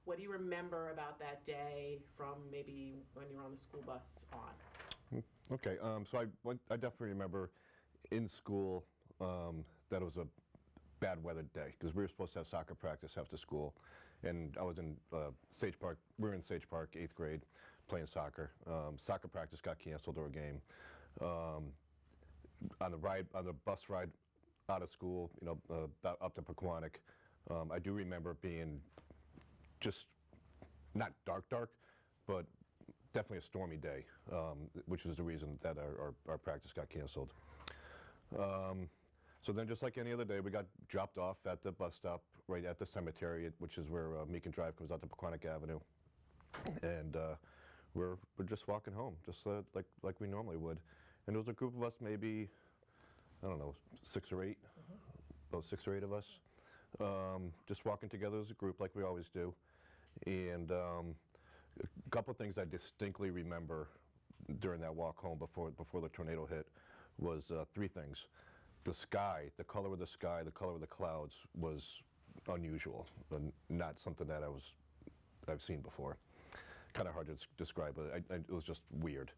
What do you remember about that day from maybe when you were on the school bus on? Okay, so I definitely remember in school that it was a bad weather day because we were supposed to have soccer practice after school, and I was in Sage Park. We were in Sage Park, 8th grade, playing soccer. Soccer practice got canceled or a game. On the bus ride out of school, about up to Pequannock, I do remember being just not dark, but definitely a stormy day, which was the reason that our practice got canceled. So then, just like any other day, we got dropped off at the bus stop right at the cemetery, which is where Meakin Drive comes out to Pequannock Avenue, and we're just walking home, just like we normally would. And there was a group of us, maybe, I don't know, 6 or 8, about 6 or 8 of us, just walking together as a group like we always do. And a couple of things I distinctly remember during that walk home before the tornado hit was 3 things. The sky, the color of the sky, the color of the clouds was unusual, and not something that I've seen before. Kind of hard to describe, but it was just weird.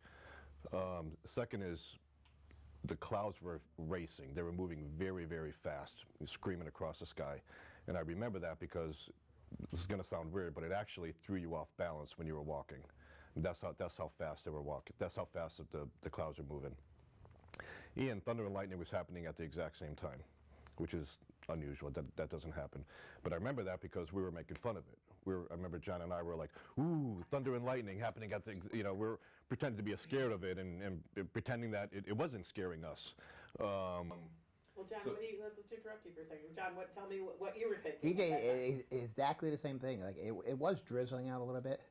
Second is the clouds were racing. They were moving very, very fast, screaming across the sky. And I remember that because this is going to sound weird, but it actually threw you off balance when you were walking. And that's how fast they were walking. That's how fast the clouds were moving. And thunder and lightning was happening at the exact same time, which is unusual. That doesn't happen. But I remember that because we were making fun of it. I remember John and I were like, "Ooh, thunder and lightning happening at the," we're pretending to be scared of it and pretending that it wasn't scaring us. Well, John, let's interrupt you for a second. John, tell me what you were thinking. DJ is exactly the same thing. Like it was drizzling out a little bit.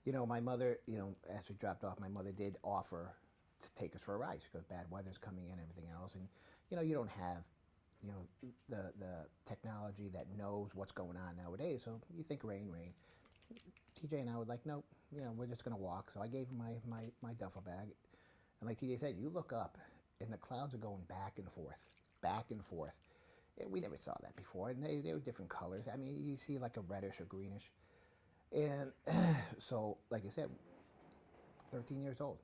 My mother, as we dropped off, my mother did offer to take us for a ride because bad weather's coming in and everything else. And, you don't have, the technology that knows what's going on nowadays. So you think rain. TJ and I were like, nope, we're just going to walk. So I gave him my duffel bag. And like TJ said, you look up and the clouds are going back and forth. And we never saw that before. And they were different colors. I mean, you see like a reddish or greenish. And so, like I said, 13 years old.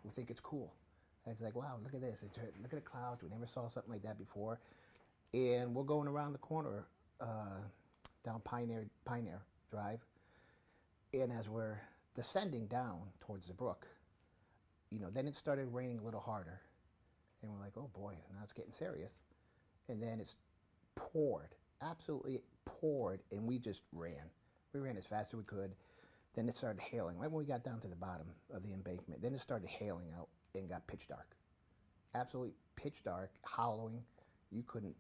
We think it's cool. And it's like, wow, look at this. Look at the clouds. We never saw something like that before. And we're going around the corner down Pioneer Drive. And as we're descending down towards the brook, then it started raining a little harder. And we're like, oh boy, now it's getting serious. And then it's poured, absolutely poured, and we just ran. We ran as fast as we could. Then it started hailing. Right when we got down to the bottom of the embankment, then it started hailing out and got pitch dark. Absolutely pitch dark, howling. You couldn't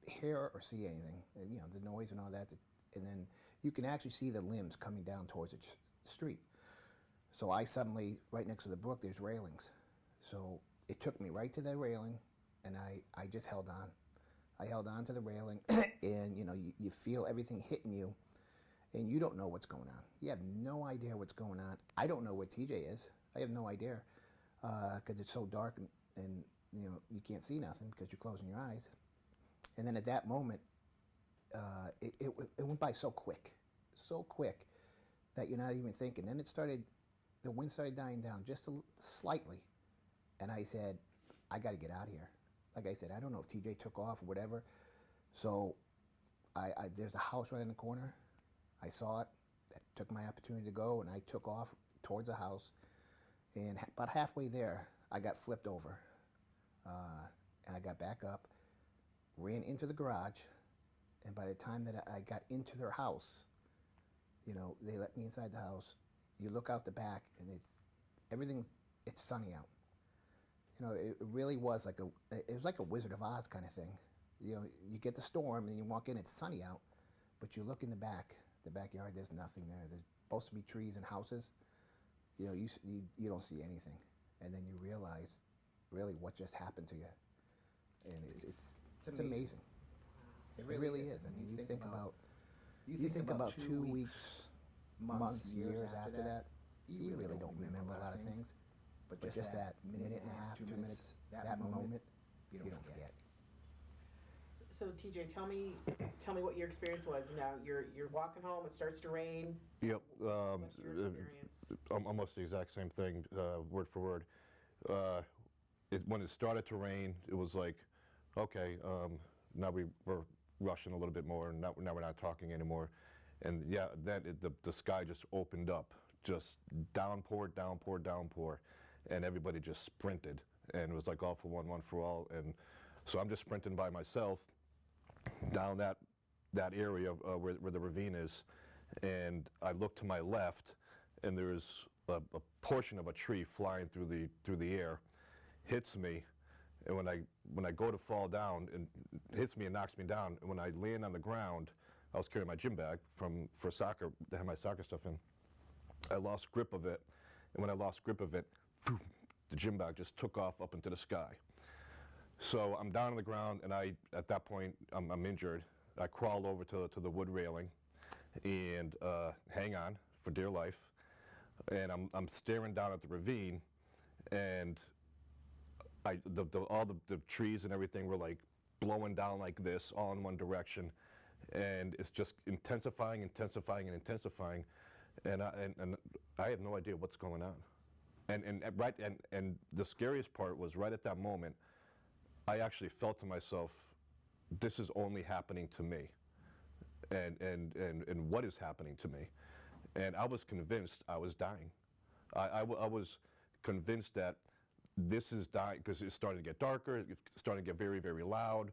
hear or see anything. And, the noise and all that. And then you can actually see the limbs coming down towards the street. So I suddenly, right next to the brook, there's railings. So it took me right to the railing, and I just held on. I held on to the railing, and, you feel everything hitting you. And you don't know what's going on. You have no idea what's going on. I don't know where TJ is. I have no idea because it's so dark and you can't see nothing because you're closing your eyes. And then at that moment, it went by so quick that you're not even thinking. Then the wind started dying down just slightly. And I said, I got to get out of here. Like I said, I don't know if TJ took off or whatever. So there's a house right in the corner. I saw it, took my opportunity to go, and I took off towards the house. And about halfway there, I got flipped over. And I got back up, ran into the garage, and by the time that I got into their house, they let me inside the house. You look out the back, and it's sunny out. It really was it was like a Wizard of Oz kind of thing. You get the storm, and you walk in, it's sunny out, but you look in the backyard, there's nothing there. There's supposed to be trees and houses. You don't see anything. And then you realize really what just happened to you. And it's amazing. It really is. I mean, you think about 2 weeks, months, years after that, you really don't remember a lot of things. But just that minute and a half, 2 minutes, that moment, you don't forget. So TJ, tell me what your experience was. Now you're walking home. It starts to rain. Yep. What's your experience? Almost the exact same thing, word for word. When it started to rain, it was like, okay, now we're rushing a little bit more, and now we're not talking anymore. And yeah, the sky just opened up, just downpour, downpour, downpour, and everybody just sprinted, and it was like all for one, one for all. And so I'm just sprinting by myself down that area where the ravine is, and I look to my left, and there's a portion of a tree flying through the air, hits me, and when I go to fall down, and hits me and knocks me down, and when I land on the ground, I was carrying my gym bag for soccer, to have my soccer stuff in. I lost grip of it, and when I lost grip of it, the gym bag just took off up into the sky. So I'm down on the ground, and at that point, I'm injured. I crawl over to the wood railing and hang on for dear life. And I'm staring down at the ravine, and all the trees and everything were like blowing down like this, all in one direction. And it's just intensifying, intensifying, and intensifying. And I had no idea what's going on. And the scariest part was right at that moment, I actually felt to myself, this is only happening to me. And what is happening to me? And I was convinced I was dying. I was convinced that this is dying, because it's starting to get darker, it's starting to get very, very loud.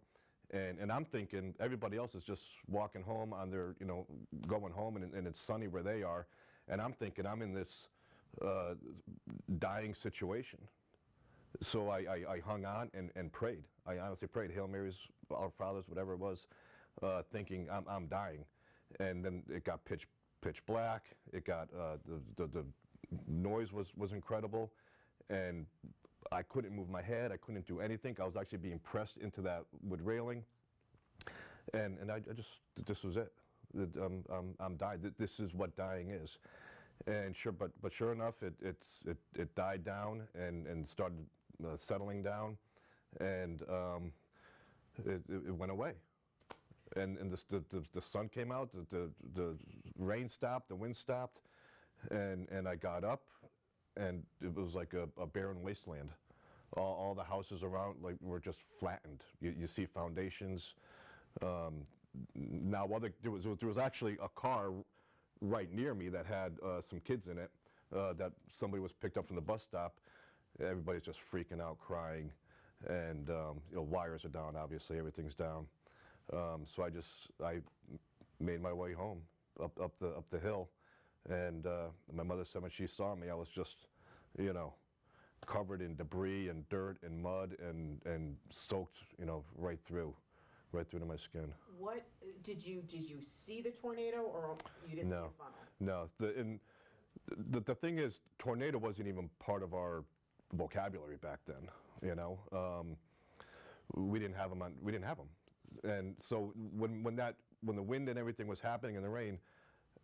And I'm thinking everybody else is just walking home on their, going home, and it's sunny where they are. And I'm thinking I'm in this dying situation. So I hung on and prayed. I honestly prayed, Hail Marys, Our Fathers, whatever it was, thinking I'm dying. And then it got pitch black. It got, the noise was incredible. And I couldn't move my head. I couldn't do anything. I was actually being pressed into that wood railing. And I just, this was it. I'm dying. This is what dying is. And but sure enough, it died down and started settling down, and it went away. And the sun came out, the rain stopped, the wind stopped, and I got up, and it was like a barren wasteland. All the houses around were just flattened. You see foundations. Now, there was actually a car right near me that had some kids in it that somebody was picked up from the bus stop. Everybody's just freaking out, crying, and wires are down. Obviously, everything's down. So I made my way home up the hill, and my mother said when she saw me, I was just, covered in debris and dirt and mud and soaked, right through to my skin. What did you see the tornado, or you didn't see a funnel? No. The thing is, tornado wasn't even part of our vocabulary back then. We didn't have them. We didn't have them. And so when the wind and everything was happening and the rain,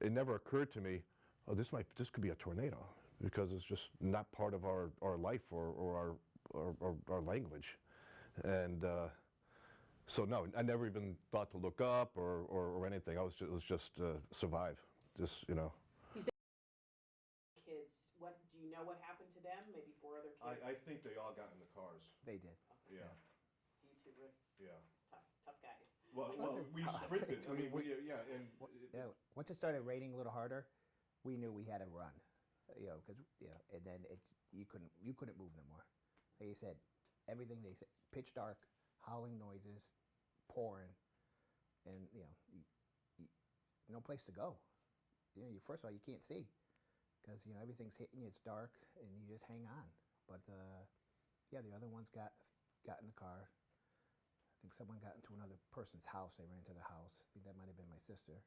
it never occurred to me, oh, this could be a tornado, because it's just not part of our life or our language. And so no, I never even thought to look up or anything. It was just survive. Just You said kids. What do you know? What happened to them? Maybe 4 other kids. I think they all got in the cars. They did. Yeah. So you two were tough guys. Well, we sprinted. I mean, Once it started raining a little harder, we knew we had to run. And then you couldn't move no more. Like you said, everything they said, pitch dark, howling noises, pouring, and no place to go. First of all, you can't see, because everything's hitting you. It's dark, and you just hang on. But the other ones got in the car. I think someone got into another person's house. They ran to the house. I think that might have been my sister.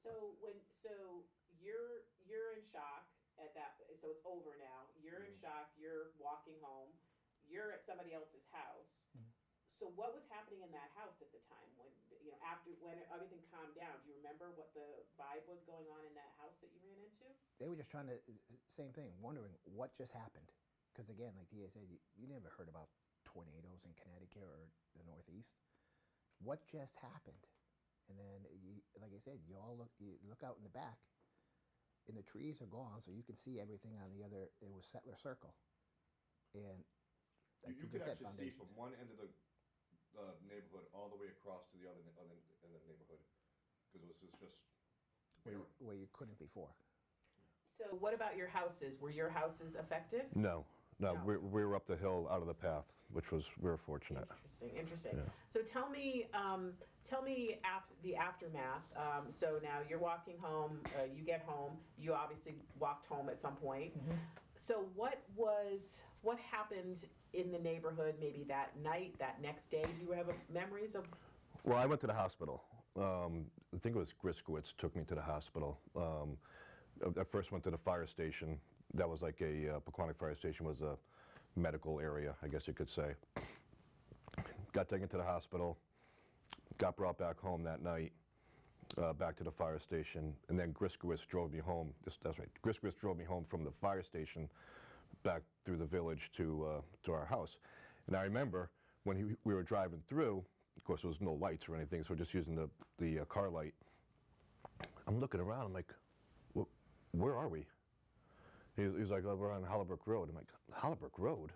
So you're in shock at that. So it's over now. You're in shock. You're walking home. You're at somebody else's house. Mm-hmm. So what was happening in that house at the time when when everything calmed down? Do you remember what the vibe was going on in that house that you ran into? They were just trying to, same thing, wondering what just happened. Because again, like Tia said, you never heard about tornadoes in Connecticut or the Northeast. What just happened? And then, like I said, you look out in the back, and the trees are gone, so you can see everything on the other. It was Settler Circle, and like You just could said, actually see foundations. from one end of the neighborhood all the way across to the other end of the neighborhood, because it was just where you couldn't before. So what about your houses? Were your houses affected? No. No. We were up the hill out of the path, which was, we were fortunate. Interesting. Yeah. So tell me the aftermath. So now you're walking home. You get home. You obviously walked home at some point. Mm-hmm. So what happened in the neighborhood? Maybe that night, that next day. Do you have memories of? Well, I went to the hospital. I think it was Griskowitz took me to the hospital. I first went to the fire station. That was like a Pequannock Fire Station was a medical area, I guess you could say. Got taken to the hospital, got brought back home that night, back to the fire station, and then Griskowitz drove me home. That's right. Griskowitz drove me home from the fire station back through the village to our house. And I remember when we were driving through, of course there was no lights or anything, so we're just using the car light. I'm looking around, I'm like, where are we? He was like, oh, we're on Hollowbrook Road. I'm like, Hollowbrook Road?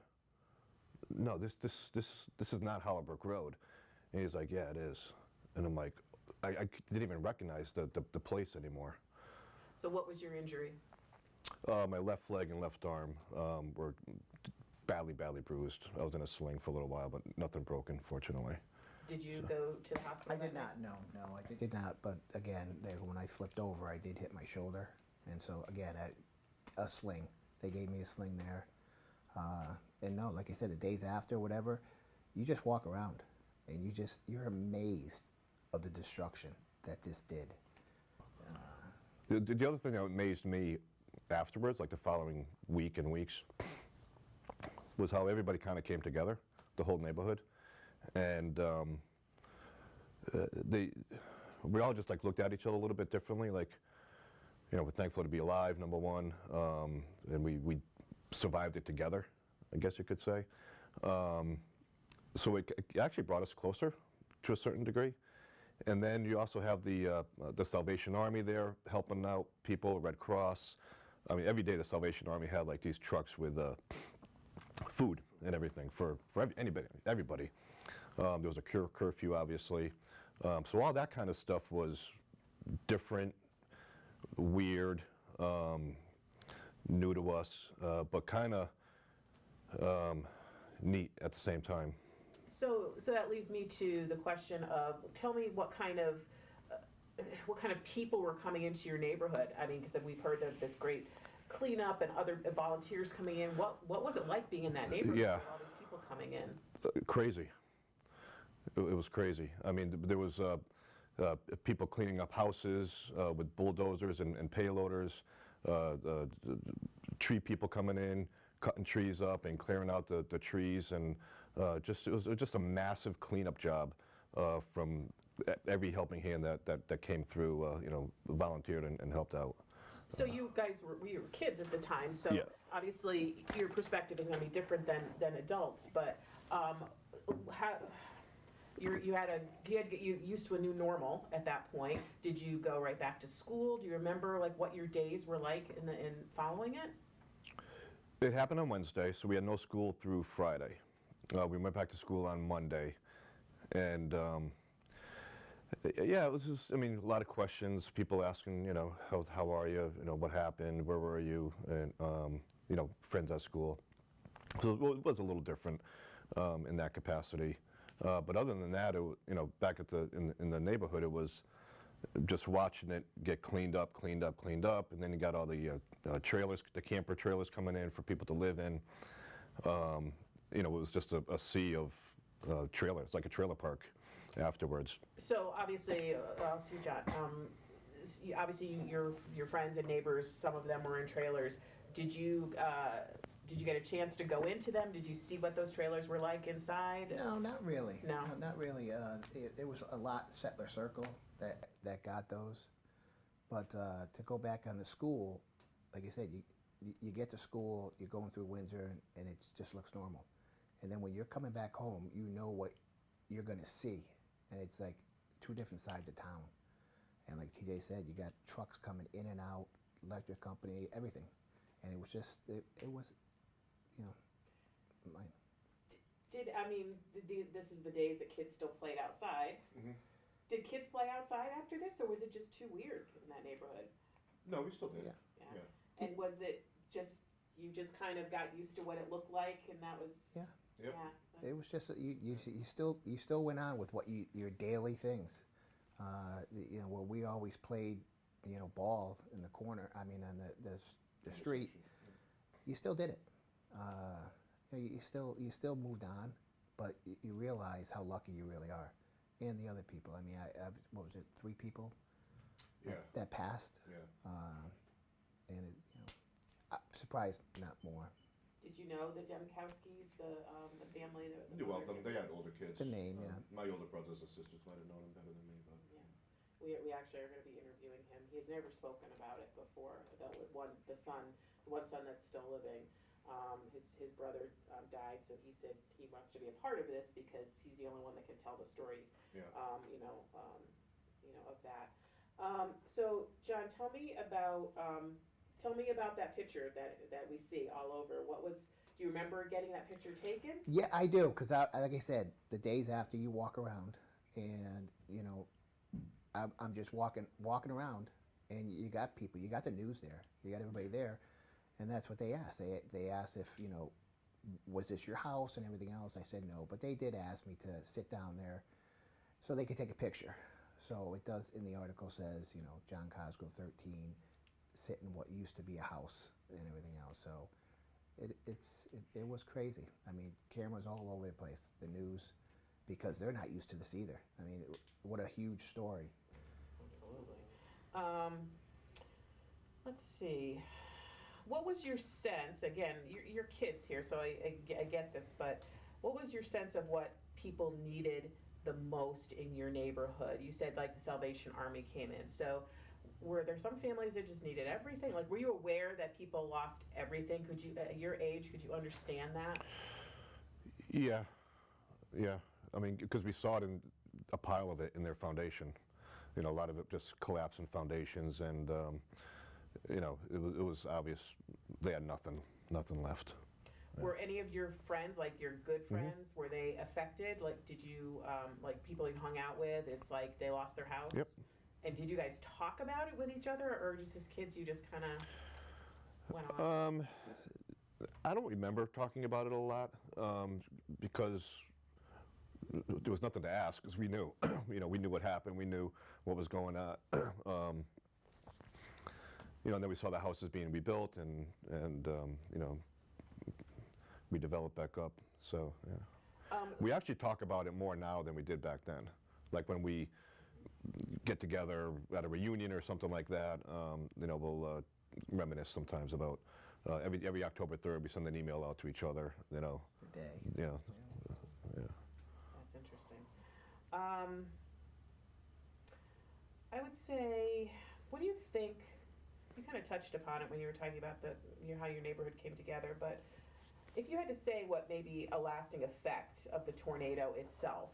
No, this is not Hollowbrook Road. And he's like, yeah, it is. And I'm like, I didn't even recognize the place anymore. So what was your injury? My left leg and left arm were badly bruised. I was in a sling for a little while, but nothing broken, fortunately. Did you go to the hospital? I did not. No, I did not. But again, when I flipped over, I did hit my shoulder, and so again, a sling. They gave me a sling there, and no, like I said, the days after, whatever, you just walk around, and you're amazed of the destruction that this did. The other thing that amazed me afterwards, like the following week and weeks, was how everybody kind of came together, the whole neighborhood, and we all just like looked at each other a little bit differently. Like, you know, we're thankful to be alive, number one, and we survived it together, I guess you could say. So it actually brought us closer to a certain degree. And then you also have the Salvation Army there helping out people, Red Cross. I mean, every day the Salvation Army had like these trucks with food and everything for everybody. There was a curfew, obviously. So all that kind of stuff was different, weird, new to us, but kind of neat at the same time. So that leads me to the question of, tell me what kind of people were coming into your neighborhood? I mean, because we've heard of this great cleanup and other volunteers coming in. What was it like being in that neighborhood Yeah. with all these people coming in? Crazy. It was crazy. I mean, there was people cleaning up houses with bulldozers and payloaders, tree people coming in, cutting trees up and clearing out the trees, and it was just a massive cleanup job from every helping hand that came through, volunteered and helped out. So you guys we were kids at the time, so Yeah. obviously your perspective is going to be different than adults. But how you had to get used to a new normal at that point. Did you go right back to school? Do you remember like what your days were like in following it? It happened on Wednesday, so we had no school through Friday. We went back to school on Monday, and yeah, it was just, I mean, a lot of questions, people asking, how are you, what happened, where were you, and, friends at school. So it was a little different in that capacity. But other than that, back in the neighborhood, it was just watching it get cleaned up, and then you got all the trailers, the camper trailers coming in for people to live in. It was just a sea of trailers, like a trailer park afterwards. So obviously, I'll ask you, John. Obviously, your friends and neighbors, some of them were in trailers. Did you get a chance to go into them? Did you see what those trailers were like inside? No, not really. No, not really. It was a lot Settler Circle that got those, but to go back on the school, like I said, you get to school, you're going through Windsor, and it just looks normal. And then when you're coming back home, you know what you're going to see. And it's like two different sides of town. And like TJ said, you got trucks coming in and out, electric company, everything. And it was just, it was, you know, this is the days that kids still played outside. Mhm. Did kids play outside after this, or was it just too weird in that neighborhood? No, we still did. Yeah. Yeah. And was it just, you just kind of got used to what it looked like, and that was... Yeah. Yep. Yeah, it was just, you still went on with what your daily things. You know, where we always played, you know, ball in the corner, on the street, you still did it. You know, you still moved on, but you realize how lucky you really are, and the other people. I mean, what was it, 3 people? Yeah. That passed. Yeah. And it, you know, I'm surprised not more. Did you know the Demkowskis, the family? The Knew of mother them. They had older kids. The name, yeah. My older brothers and sisters might have known him better than me, but. Yeah. We actually are going to be interviewing him. He's never spoken about it before. The one son that's still living, his brother died, so he said he wants to be a part of this because he's the only one that can tell the story. Yeah. Of that. So John, tell me about that picture that we see all over. Do you remember getting that picture taken? Yeah, I do, because like I said, the days after you walk around, and you know, I'm just walking around, and you got people, you got the news there, you got everybody there, and that's what they asked. They asked if, you know, was this your house and everything else. I said no, but they did ask me to sit down there so they could take a picture. So it does, in the article says, you know, John Cosgrove 13, sit in what used to be a house and everything else. So it was crazy. I mean, cameras all over the place, the news, because they're not used to this either. I mean, what a huge story. Absolutely. Let's see. What was your sense, again, you're kids here, so I get this, but what was your sense of what people needed the most in your neighborhood? You said like the Salvation Army came in, so were there some families that just needed everything? Like, were you aware that people lost everything? Could you, at your age, could you understand that? Yeah. I mean, because we saw it in a pile of it in their foundation. You know, a lot of it just collapsed in foundations, and you know, it was obvious they had nothing left. Were any of your friends, like your good friends, were they affected? Like, did you, like people you hung out with, it's like they lost their house? Yep. And did you guys talk about it with each other, or just as kids you just kind of went on? I don't remember talking about it a lot because there was nothing to ask, because we knew. You know, we knew what happened, we knew what was going on. You know, and then we saw the houses being rebuilt and you know, we developed back up. So yeah, we actually talk about it more now than we did back then. Like when we get together at a reunion or something like that, you know, we'll reminisce sometimes about every October 3rd we send an email out to each other. You know, The day. yeah. That's interesting. I would say, what do you think? You kind of touched upon it when you were talking about how your neighborhood came together, but if you had to say what maybe a lasting effect of the tornado itself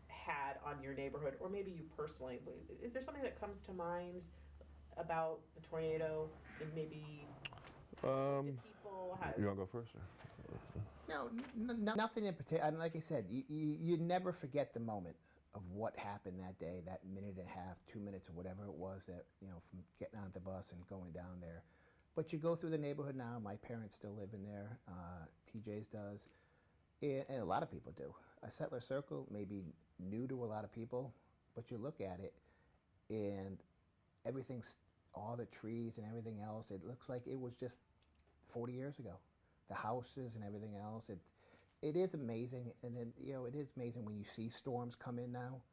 had on your neighborhood, or maybe you personally, is there something that comes to mind about the tornado, and maybe to people? You want to go first? Or? No, nothing in particular. I mean, like I said, you never forget the moment of what happened that day, that minute and a half, 2 minutes, or whatever it was that, you know, from getting on the bus and going down there. But you go through the neighborhood now. My parents still live in there. TJ's does. And a lot of people do. A settler circle may be new to a lot of people, but you look at it and everything's, all the trees and everything else, it looks like it was just 40 years ago. The houses and everything else, it is amazing. And then, you know, it is amazing when you see storms come in now.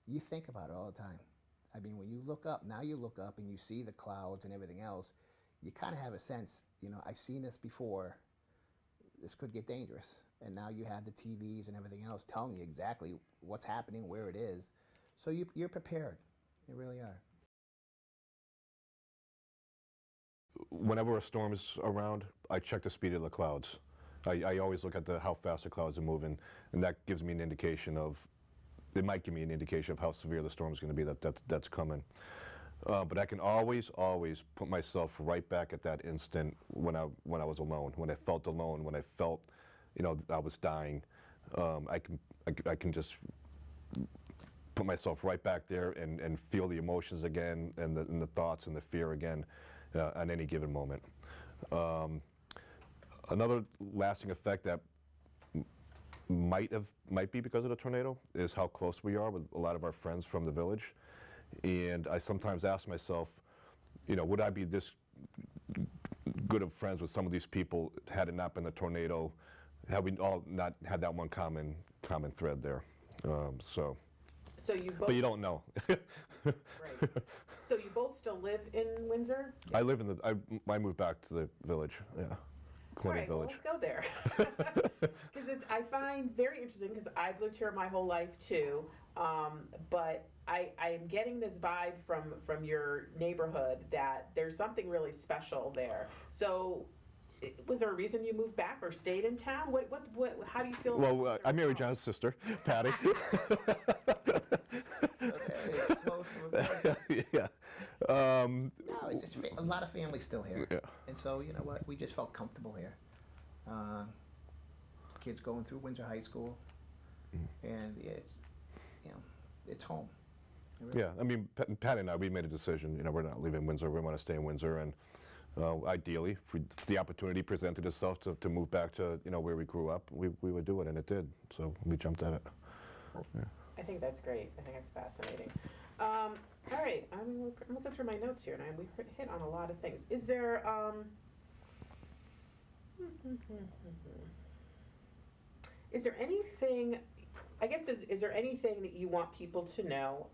You think about it all the time. I mean, when you look up, now you look up and you see the clouds and everything else, you kind of have a sense, you know, I've seen this before, this could get dangerous. And now you have the TVs and everything else telling you exactly what's happening, where it is. So you're prepared. You really are. Whenever a storm is around, I check the speed of the clouds. I always look at how fast the clouds are moving, and that gives me an indication of, it might give me an indication of how severe the storm is going to be that's coming. But I can always put myself right back at that instant when I was alone, when I felt alone, when I felt, I was dying. I can just put myself right back there and feel the emotions again, and the thoughts and the fear again on any given moment. Another lasting effect that might be because of the tornado is how close we are with a lot of our friends from the village. And I sometimes ask myself, would I be this good of friends with some of these people had it not been the tornado? Had we all not had that one common thread there? So you both. But you don't know. Right. So you both still live in Windsor? I live in I moved back to the village. Yeah, Clinton All right, Village. well, let's go there. Because I find very interesting, because I've lived here my whole life too, but I am getting this vibe from your neighborhood that there's something really special there. So, was there a reason you moved back or stayed in town? How do you feel? Well, I married John's sister, Patty. It's close to a Yeah. No, it's just a lot of family still here. Yeah. And so, you know what, we just felt comfortable here. Kids going through Windsor High School, and it's home. It really- Yeah, I mean, Patty and I, we made a decision. We're not leaving Windsor. We want to stay in Windsor, and ideally, if the opportunity presented itself to move back to where we grew up, we would do it, and it did. So we jumped at it. Yeah. I think that's great. I think it's fascinating. All right, I'm looking through my notes here, and we hit on a lot of things. Is there is there anything? I guess is there anything that you want people to know,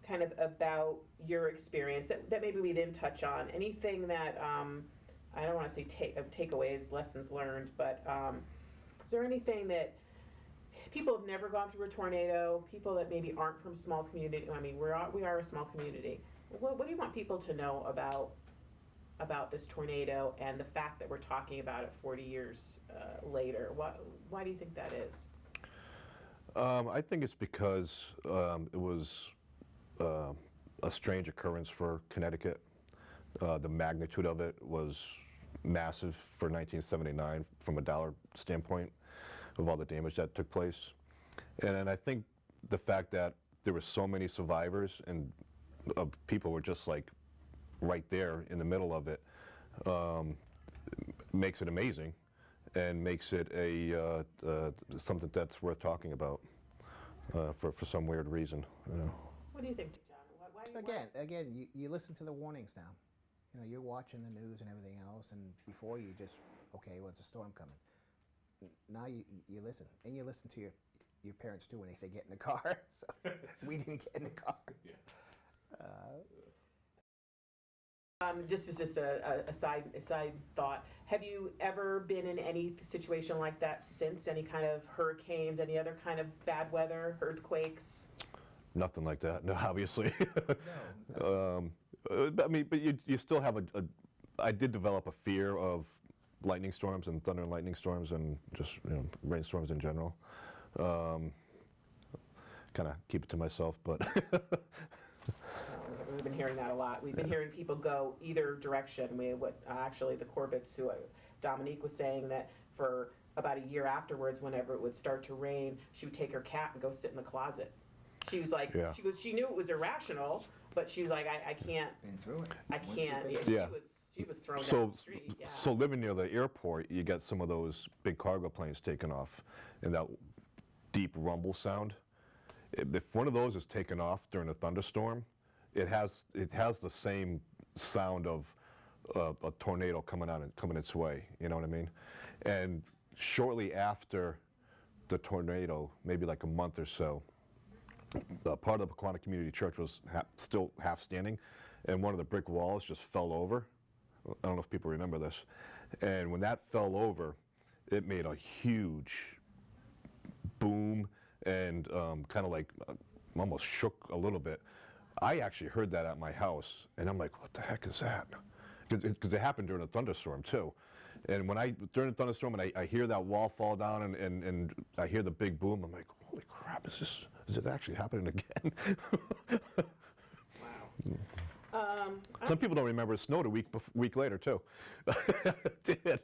kind of about your experience that maybe we didn't touch on? Anything that I don't want to say takeaways, lessons learned, but is there anything that people have never gone through a tornado, people that maybe aren't from small community? I mean, we are a small community. What do you want people to know about this tornado and the fact that we're talking about it 40 years later? Why do you think that is? I think it's because it was a strange occurrence for Connecticut. The magnitude of it was massive for 1979 from a dollar standpoint of all the damage that took place. And I think the fact that there were so many survivors and people were just like right there in the middle of it makes it amazing and makes it something that's worth talking about for some weird reason. What do you think, John? Again, you listen to the warnings now. You're watching the news and everything else, and before you just, okay, well, it's a storm coming. Now you listen, and you listen to your parents too when they say get in the car. So we didn't get in the car. Yeah. Just a side thought. Have you ever been in any situation like that since? Any kind of hurricanes, any other kind of bad weather, earthquakes? Nothing like that, no, obviously. No. I mean, but you still have I did develop a fear of lightning storms and thunder and lightning storms and just rainstorms in general. Kind of keep it to myself, but. We've been hearing that a lot. We've been hearing people go either direction. Actually the Corbetts, who Dominique was saying that for about a year afterwards, whenever it would start to rain, she would take her cat and go sit in the closet. She was like, Yeah. she knew it was irrational, but she was like, I can't. Been through it. I can't. Yeah. She was thrown down the street. Yeah. So living near the airport, you get some of those big cargo planes taking off, and that deep rumble sound. If one of those is taken off during a thunderstorm, it has the same sound of a tornado coming its way. You know what I mean? And shortly after the tornado, maybe like a month or so, part of the Pequannock Community Church was still half standing, and one of the brick walls just fell over. I don't know if people remember this. And when that fell over, it made a huge boom and kind of like almost shook a little bit. I actually heard that at my house, and I'm like, what the heck is that? Because it happened during a thunderstorm too. And when during the thunderstorm, and I hear that wall fall down, and I hear the big boom, I'm like, holy crap, is it actually happening again? Wow. Some people don't remember it snowed a week later too. It did.